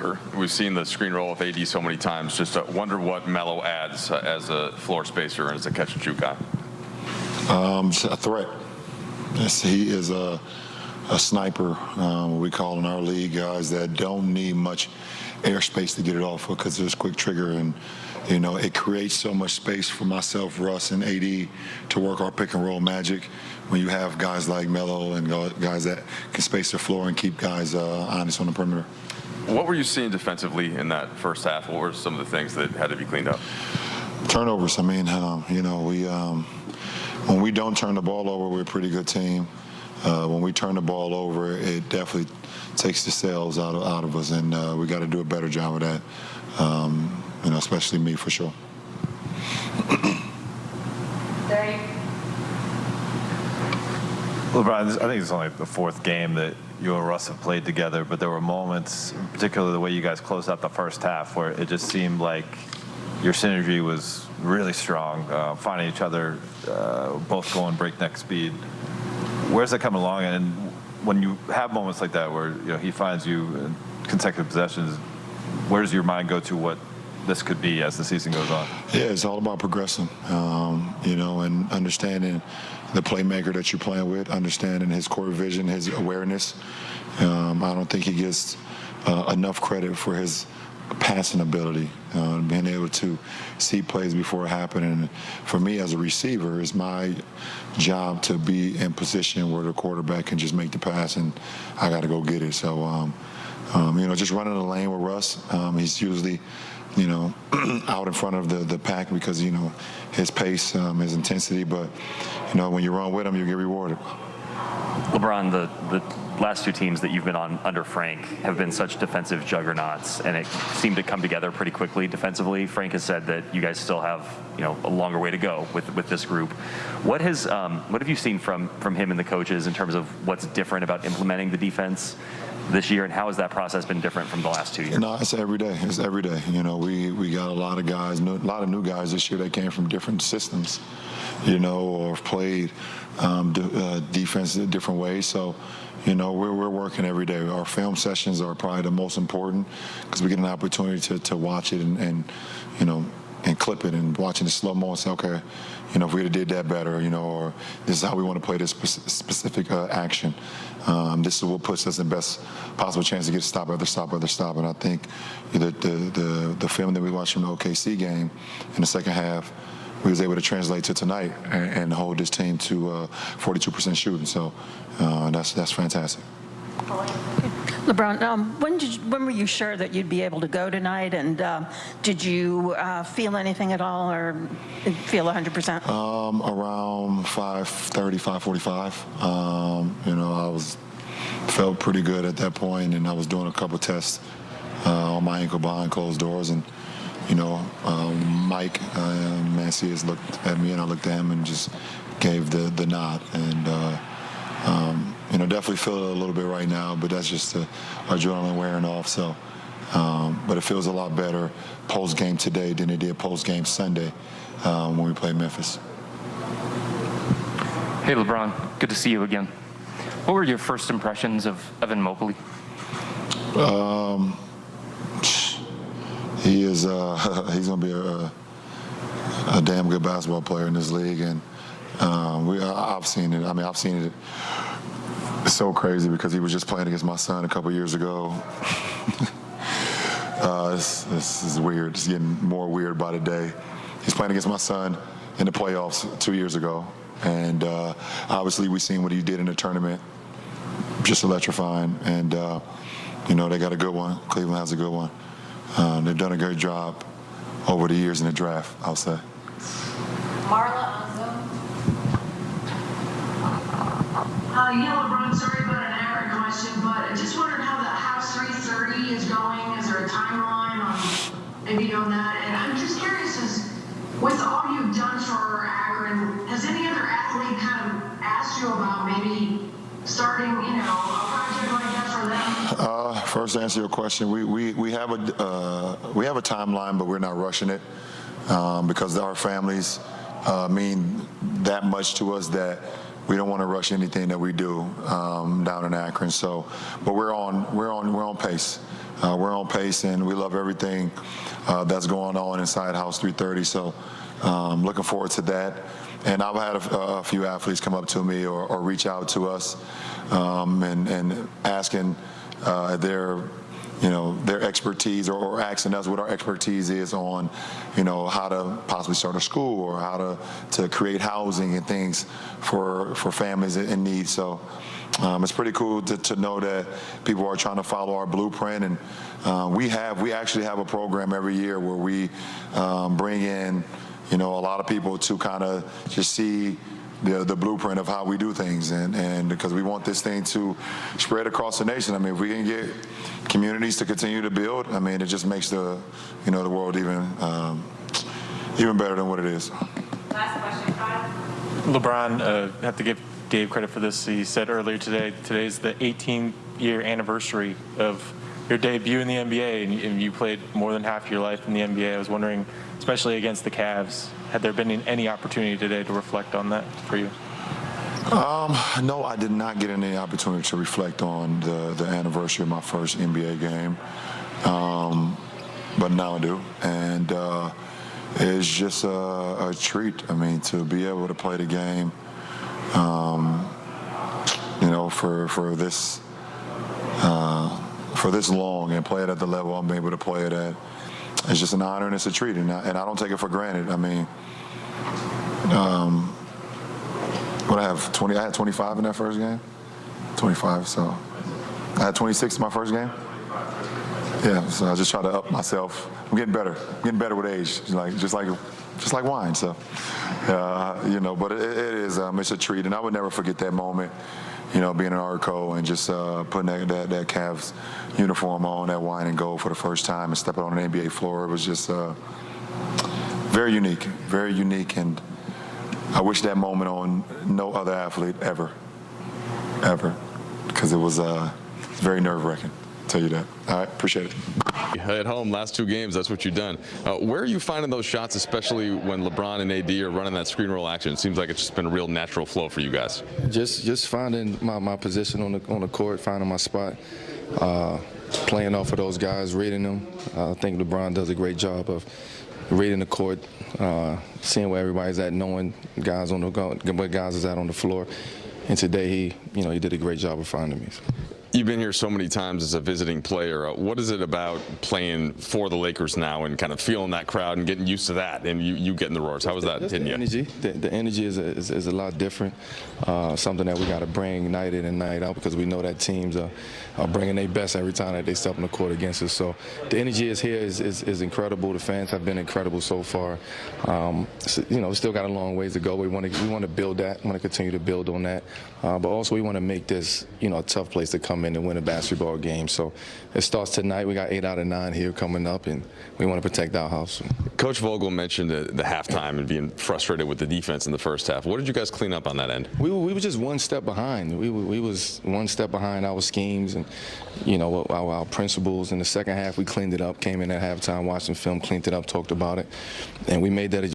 longer. We've seen the screen roll with AD so many times. Just wonder what Melo adds as a floor spacer and as a catch and shoot guy. A threat. Yes, he is a sniper. We call in our league guys that don't need much airspace to get it off because there's quick trigger, and it creates so much space for myself, Russ, and AD to work our pick and roll magic. When you have guys like Melo and guys that can space the floor and keep guys honest on the perimeter. What were you seeing defensively in that first half? What were some of the things that had to be cleaned up? Turnovers. I mean, when we don't turn the ball over, we're a pretty good team. When we turn the ball over, it definitely takes the sails out of us, and we got to do a better job of that. Especially me, for sure. LeBron, I think it's only the fourth game that you and Russ have played together, but there were moments, particularly the way you guys closed out the first half, where it just seemed like your synergy was really strong, finding each other, both going breakneck speed. Where's that coming along? And when you have moments like that where he finds you in consecutive possessions, where does your mind go to what this could be as the season goes on? Yeah, it's all about progressing, and understanding the playmaker that you're playing with, understanding his core vision, his awareness. I don't think he gets enough credit for his passing ability, being able to see plays before it happened. And for me as a receiver, it's my job to be in position where the quarterback can just make the pass, and I got to go get it. So, just running the lane with Russ, he's usually out in front of the pack because, his pace, his intensity. But, when you run with him, you get rewarded. LeBron, the last two teams that you've been on under Frank have been such defensive juggernauts, and it seemed to come together pretty quickly defensively. Frank has said that you guys still have, a longer way to go with this group. What have you seen from him and the coaches in terms of what's different about implementing the defense this year, and how has that process been different from the last 2 years? No, it's every day. It's every day. We got a lot of guys, a lot of new guys this year that came from different systems, or have played defense in different ways. So, we're working every day. Our film sessions are probably the most important because we get an opportunity to watch it and clip it and watching the slow-mo and say, okay, if we had did that better, or this is how we want to play this specific action. This is what puts us in best possible chance to get a stop after stop after stop. And I think the film that we watched from the OKC game in the second half, we was able to translate to tonight and hold this team to 42% shooting. So that's fantastic. LeBron, when were you sure that you'd be able to go tonight? And did you feel anything at all, or feel 100%? Around 5:30, 5:45. I felt pretty good at that point, and I was doing a couple tests on my ankle behind closed doors, and Mike Mancias looked at me, and I looked at him and just gave the nod. And definitely feel it a little bit right now, but that's just the adrenaline wearing off. So, but it feels a lot better post-game today than it did post-game Sunday when we played Memphis. Hey, LeBron, good to see you again. What were your first impressions of Evan Mobley? He's going to be a damn good basketball player in this league, and I've seen it. I've seen it. It's so crazy because he was just playing against my son a couple years ago. This is weird. It's getting more weird by the day. He's playing against my son in the playoffs 2 years ago, and obviously we've seen what he did in the tournament. Just electrifying, and they got a good one. Cleveland has a good one. They've done a great job over the years in the draft, I'll say. Marla on Zoom. LeBron, sorry about an Aaron question, but I just wondered how the House 330 is going. Is there a timeline on maybe on that? And I'm just curious, with all you've done for Akron, has any other athlete kind of asked you about maybe starting, a project like that for them? First, to answer your question, we have a timeline, but we're not rushing it because our families mean that much to us that we don't want to rush anything that we do down in Akron. So, but we're on pace. we're on pace, and we love everything that's going on inside House 330. So looking forward to that. And I've had a few athletes come up to me or reach out to us and asking their expertise or asking us what our expertise is on, how to possibly start a school or how to create housing and things for families in need. So it's pretty cool to know that people are trying to follow our blueprint. And we actually have a program every year where we bring in, a lot of people to kind of just see the blueprint of how we do things, and because we want this thing to spread across the nation. I mean, if we can get communities to continue to build, I mean, it just makes the world even better than what it is. Last question, Kyle. LeBron, have to give Dave credit for this. He said earlier today's the 18-year anniversary of your debut in the NBA, and you played more than half your life in the NBA. I was wondering, especially against the Cavs, had there been any opportunity today to reflect on that for you? No, I did not get any opportunity to reflect on the anniversary of my first NBA game, but now I do, and it's just a treat. I mean, to be able to play the game, for this long and play it at the level I'm able to play it at, it's just an honor and it's a treat, and I don't take it for granted. I mean, what I have 20. I had 25 in that first game. 25. So I had 26 in my first game. Yeah. So I just try to up myself. I'm getting better. Getting better with age. Just like wine. So but it is. It's a treat, and I would never forget that moment. Being an Arco and just putting that Cavs uniform on, that wine and gold for the first time, and stepping on an NBA floor. It was just very unique, and I wish that moment on no other athlete ever, because it was very nerve-wracking. I'll tell you that. All right, appreciate it. At home, last 2 games, that's what you've done. Where are you finding those shots, especially when LeBron and AD are running that screen roll action? It seems like it's just been a real natural flow for you guys. Just finding my position on the court, finding my spot, playing off of those guys, reading them. I think LeBron does a great job of reading the court, seeing where everybody's at, knowing what guys is at on the floor. And today he did a great job of finding me. You've been here so many times as a visiting player. What is it about playing for the Lakers now and kind of feeling that crowd and getting used to that and you getting the roars? How was that hitting you? The energy is a lot different, something that we got to bring night in and night out, because we know that teams are bringing their best every time that they step on the court against us. So the energy is here is incredible. The fans have been incredible so far. We still got a long ways to go. We want to build that. We want to continue to build on that. But also we want to make this a tough place to come in and win a basketball game. So it starts tonight. We got 8 out of 9 here coming up, and we want to protect our house. Coach Vogel mentioned the halftime and being frustrated with the defense in the first half. What did you guys clean up on that end? We were just one step behind. We was one step behind our schemes and our principles. In the second half, we cleaned it up. Came in at halftime, watched some film, cleaned it up, talked about it, and we made that